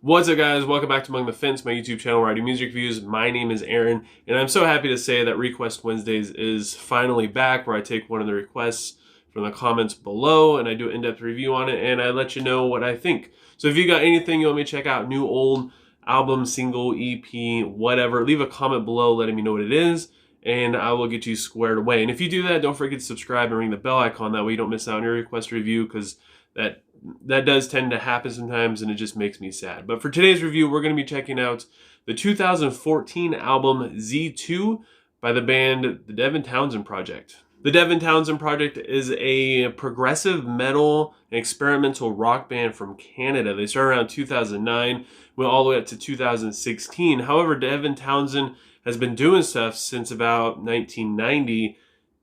What's up, guys? Welcome back to Among the Fence, my YouTube channel where I do music reviews. My name is Aaron, and I'm so happy to say that Request Wednesdays is finally back, where I take one of the requests from the comments below and I do an in-depth review on it, and I let you know what I think. So if you got anything you want me to check out, new, old, album, single, EP, whatever, leave a comment below letting me know what it is, and I will get you squared away. And if you do that, don't forget to subscribe and ring the bell icon. That way you don't miss out on your request review, because that does tend to happen sometimes, and it just makes me sad. But for today's review, we're going to be checking out the 2014 album Z2 by the band the Devin Townsend Project. The Devin Townsend Project is a progressive metal and experimental rock band from Canada. They started around 2009, went all the way up to 2016. However, Devin Townsend has been doing stuff since about 1990,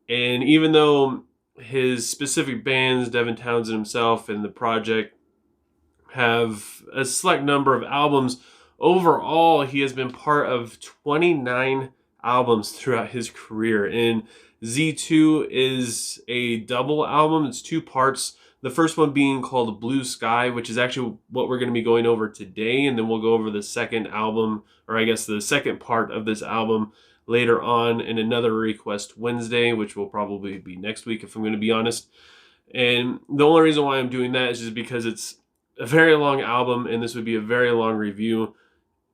and even though his specific bands, Devin Townsend himself and the project, have a select number of albums, overall he has been part of 29 albums throughout his career. And Z2 is a double album. It's two parts. The first one being called Blue Sky, which is actually what we're going to be going over today, and then we'll go over the second album, or I guess the second part of this album, later on in another Request Wednesday, which will probably be next week if I'm going to be honest. And the only reason why I'm doing that is just because it's a very long album and this would be a very long review,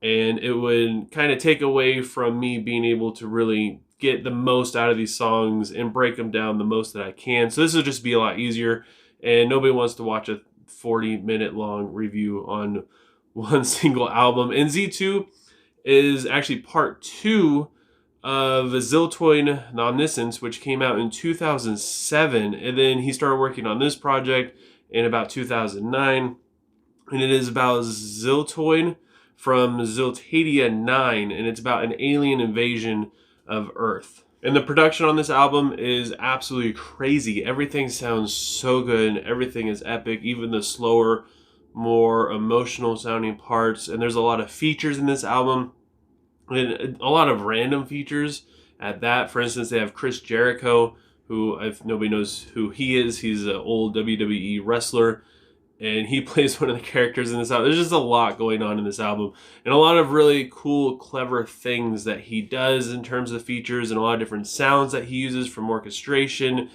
and it would kind of take away from me being able to really get the most out of these songs and break them down the most that I can. So this will just be a lot easier, and nobody wants to watch a 40-minute long review on one single album. And Z2 is actually part 2 of Ziltoid Omniscience, which came out in 2007, and then he started working on this project in about 2009, and it is about Ziltoid from Ziltadia 9, and it's about an alien invasion of Earth. And the production on this album is absolutely crazy. Everything sounds so good, and everything is epic, even the slower, more emotional sounding parts, and there's a lot of features in this album. And a lot of random features at that. For instance, they have Chris Jericho, who, if nobody knows who he is, he's an old WWE wrestler, and he plays one of the characters in this album. There's just a lot going on in this album, and a lot of really cool, clever things that he does in terms of features, and a lot of different sounds that he uses, from orchestration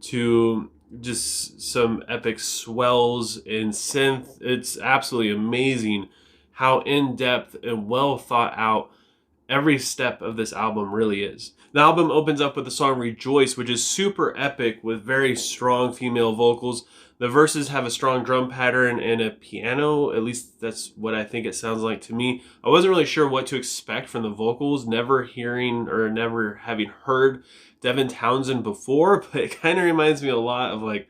to just some epic swells in synth. It's absolutely amazing how in-depth and well thought out every step of this album really is. The album opens up with the song Rejoice, which is super epic with very strong female vocals. The verses have a strong drum pattern and a piano. At least that's what I think it sounds like to me. I wasn't really sure what to expect from the vocals, never having heard Devin Townsend before, but it kind of reminds me a lot of like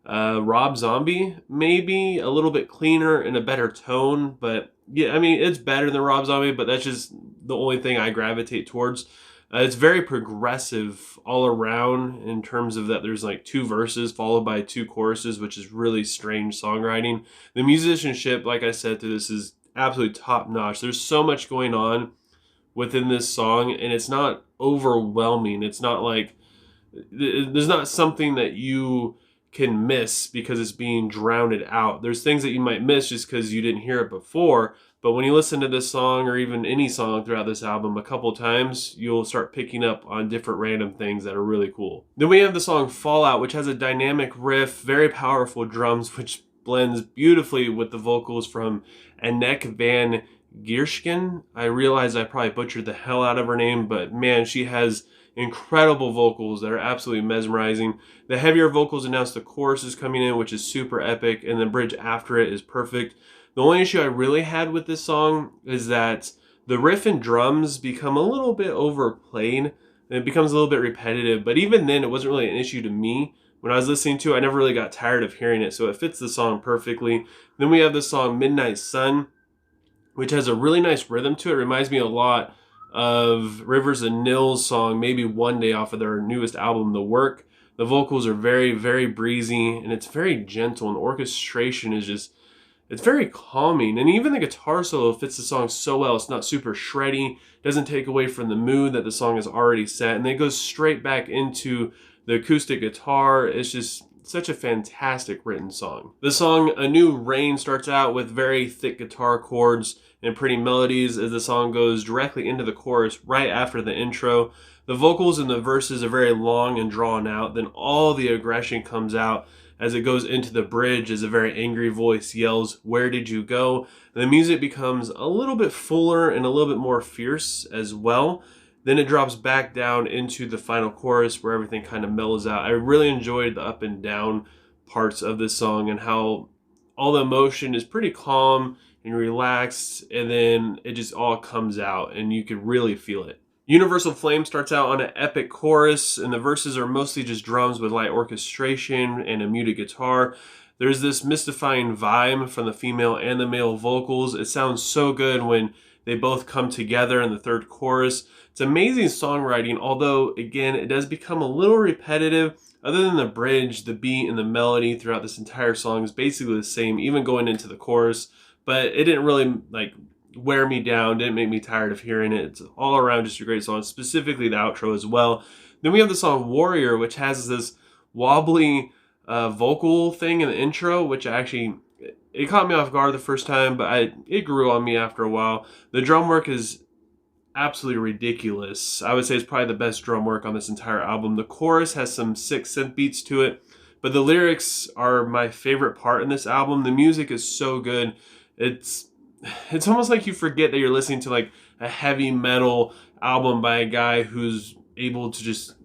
Rob Zombie, maybe a little bit cleaner and a better tone. But yeah, I mean, it's better than Rob Zombie, but that's just the only thing I gravitate towards. It's very progressive all around, in terms of that there's like 2 verses followed by 2 choruses, which is really strange songwriting. The musicianship, like I said, to this is absolutely top notch. There's so much going on within this song, and it's not overwhelming. It's not like, there's not something that you can miss because it's being drowned out. There's things that you might miss just because you didn't hear it before, but when you listen to this song, or even any song throughout this album, a couple times, you'll start picking up on different random things that are really cool. Then we have the song Fallout, which has a dynamic riff, very powerful drums, which blends beautifully with the vocals from Anneke van Giersken. I realize I probably butchered the hell out of her name, but man, she has incredible vocals that are absolutely mesmerizing. The heavier vocals announce the chorus is coming in, which is super epic, and the bridge after it is perfect. The only issue I really had with this song is that the riff and drums become a little bit overplayed, and it becomes a little bit repetitive, but even then it wasn't really an issue to me. When I was listening to it, I never really got tired of hearing it, so it fits the song perfectly. Then we have the song Midnight Sun, which has a really nice rhythm to it. It reminds me a lot of Rivers and Nils' song Maybe One Day off of their newest album, The Work. The vocals are very, very breezy, and it's very gentle, and the orchestration is just, it's very calming, and even the guitar solo fits the song so well. It's not super shreddy, doesn't take away from the mood that the song has already set, and then it goes straight back into the acoustic guitar. It's just such a fantastic written song. The song A New Rain starts out with very thick guitar chords and pretty melodies as the song goes directly into the chorus right after the intro. The vocals in the verses are very long and drawn out, then all the aggression comes out as it goes into the bridge as a very angry voice yells, "Where did you go?" And the music becomes a little bit fuller and a little bit more fierce as well. Then it drops back down into the final chorus where everything kind of mellows out. I really enjoyed the up and down parts of this song and how all the emotion is pretty calm and relaxed, and then it just all comes out and you can really feel it. Universal Flame starts out on an epic chorus, and the verses are mostly just drums with light orchestration and a muted guitar. There's this mystifying vibe from the female and the male vocals. It sounds so good when they both come together in the third chorus. It's amazing songwriting, although, again, it does become a little repetitive. Other than the bridge, the beat and the melody throughout this entire song is basically the same, even going into the chorus. But it didn't really, wear me down, didn't make me tired of hearing it. It's all around just a great song, specifically the outro as well. Then we have the song Warrior, which has this wobbly vocal thing in the intro, which it caught me off guard the first time, but it grew on me after a while. The drum work is absolutely ridiculous. I would say it's probably the best drum work on this entire album. The chorus has some sick synth beats to it, but the lyrics are my favorite part in this album. The music is so good. It's almost like you forget that you're listening to like a heavy metal album by a guy who's able to just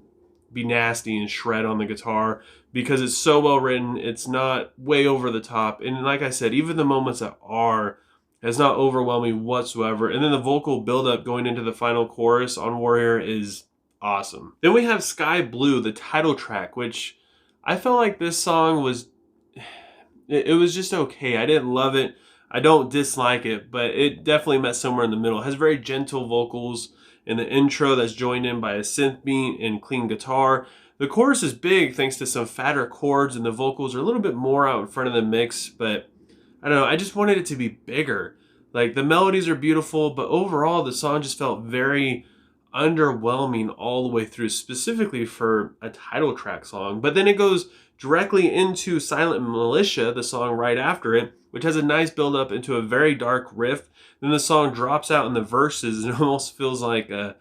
be nasty and shred on the guitar because it's so well written. It's not way over the top. And like I said, even the moments that are, it's not overwhelming whatsoever. And then the vocal buildup going into the final chorus on Warrior is awesome. Then we have Sky Blue, the title track, which I felt like this song was, it was just okay. I didn't love it. I don't dislike it, but it definitely met somewhere in the middle. It has very gentle vocals in the intro that's joined in by a synth beat and clean guitar. The chorus is big thanks to some fatter chords, and the vocals are a little bit more out in front of the mix, but I don't know, I just wanted it to be bigger. Like, the melodies are beautiful, but overall the song just felt very underwhelming all the way through, specifically for a title track song. But then it goes directly into Silent Militia, the song right after it, which has a nice build up into a very dark riff. Then the song drops out in the verses and it almost feels like a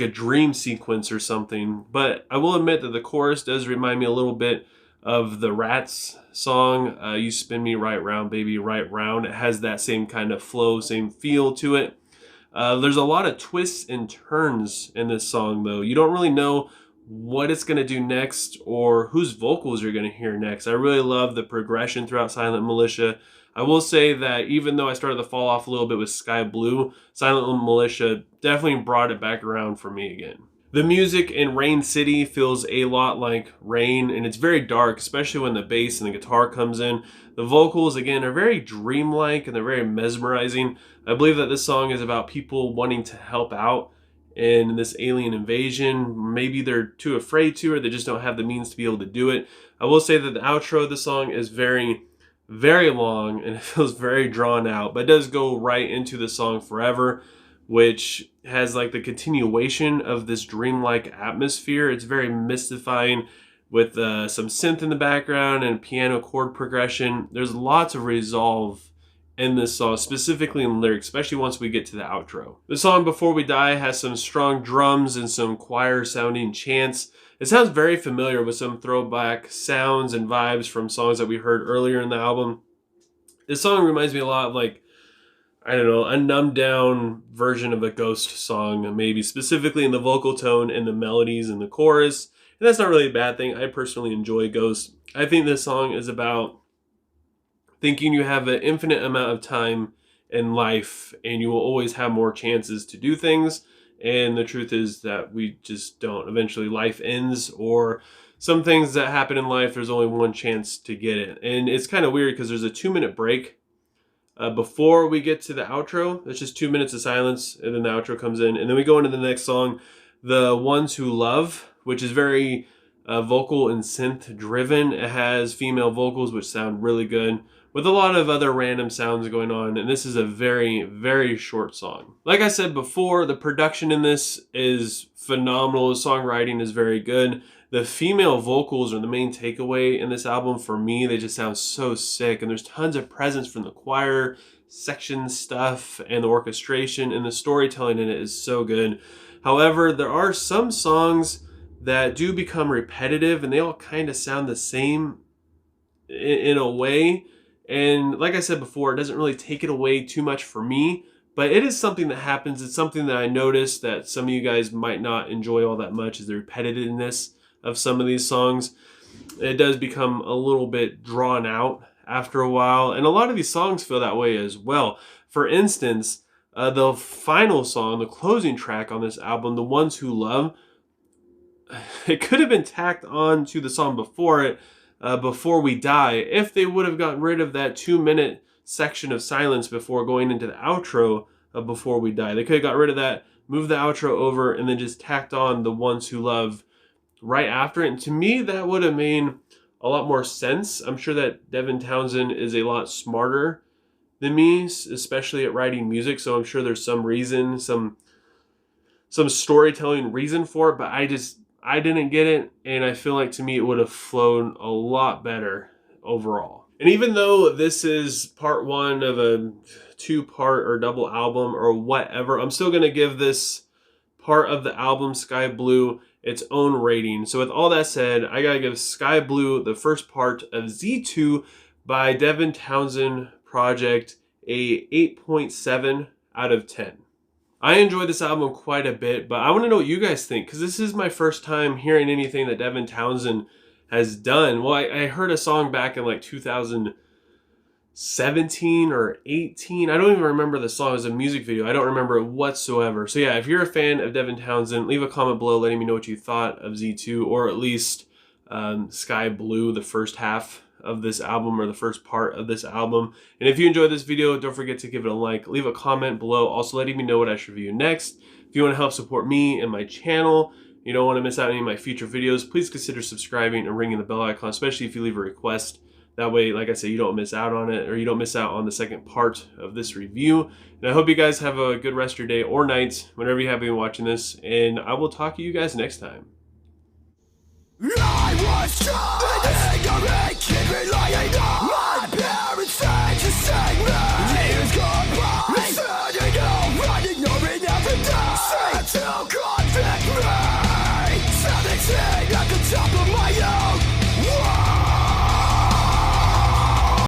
dream sequence or something. But I will admit that the chorus does remind me a little bit of the Rats song, You Spin Me Right Round, Baby, Right Round. It has that same kind of flow, same feel to it. There's a lot of twists and turns in this song, though. You don't really know what it's going to do next or whose vocals you're going to hear next. I really love the progression throughout Silent Militia. I will say that even though I started to fall off a little bit with Sky Blue, Silent Militia definitely brought it back around for me again. The music in Rain City feels a lot like Rain, and it's very dark, especially when the bass and the guitar comes in. The vocals, again, are very dreamlike and they're very mesmerizing. I believe that this song is about people wanting to help out in this alien invasion. Maybe they're too afraid to, or they just don't have the means to be able to do it. I will say that the outro of the song is very, very long and it feels very drawn out, but it does go right into the song Forever, which has like the continuation of this dreamlike atmosphere. It's very mystifying with some synth in the background and piano chord progression. There's lots of resolve in this song, specifically in lyrics, especially once we get to the outro. The song Before We Die has some strong drums and some choir sounding chants. It sounds very familiar with some throwback sounds and vibes from songs that we heard earlier in the album. This song reminds me a lot of like, I don't know, a numbed down version of a Ghost song, maybe, specifically in the vocal tone and the melodies and the chorus. And that's not really a bad thing. I personally enjoy Ghost. I think this song is about thinking you have an infinite amount of time in life and you will always have more chances to do things. And the truth is that we just don't. Eventually life ends, or some things that happen in life, there's only one chance to get it. And it's kind of weird because there's a 2-minute break before we get to the outro. It's just 2 minutes of silence and then the outro comes in. And then we go into the next song, The Ones Who Love, which is very vocal and synth driven. It has female vocals which sound really good. with a lot of other random sounds going on, and this is a very, very short song. Like I said before, the production in this is phenomenal. The songwriting is very good. The female vocals are the main takeaway in this album for me. They just sound so sick, and there's tons of presence from the choir section stuff and the orchestration, and the storytelling in it is so good. However, there are some songs that do become repetitive, and they all kind of sound the same in a way. And like I said before, it doesn't really take it away too much for me, but it is something that happens. It's something that I noticed that some of you guys might not enjoy all that much, is the repetitiveness of some of these songs. It does become a little bit drawn out after a while, and a lot of these songs feel that way as well. For instance, the final song, the closing track on this album, The Ones Who Love, it could have been tacked on to the song before it, Before We Die, if they would have gotten rid of that 2-minute section of silence before going into the outro of Before We Die. They could have got rid of that, moved the outro over, and then just tacked on The Ones Who Love right after it. And to me, that would have made a lot more sense. I'm sure that Devin Townsend is a lot smarter than me, especially at writing music, so I'm sure there's some reason, some storytelling reason for it, but I didn't get it, and I feel like to me it would have flown a lot better overall. And even though this is part one of a 2-part or double album or whatever, I'm still going to give this part of the album, Sky Blue, its own rating. So with all that said, I gotta give Sky Blue, the first part of Z2 by Devin Townsend Project, a 8.7 out of 10. I enjoyed this album quite a bit, but I want to know what you guys think, because this is my first time hearing anything that Devin Townsend has done. Well, I heard a song back in like 2017 or 18. I don't even remember the song. It was a music video. I don't remember it whatsoever. So yeah, if you're a fan of Devin Townsend, leave a comment below letting me know what you thought of Z2, or at least Sky Blue, the first half of this album, or the first part of this album. And if you enjoyed this video, don't forget to give it a like, leave a comment below, also letting me know what I should review next. If you want to help support me and my channel, you don't want to miss out on any of my future videos, please consider subscribing and ringing the bell icon, especially if you leave a request. That way, like I said, you don't miss out on it, or you don't miss out on the second part of this review. And I hope you guys have a good rest of your day or night, whenever you have been watching this, and I will talk to you guys next time. I was trying to make it lying.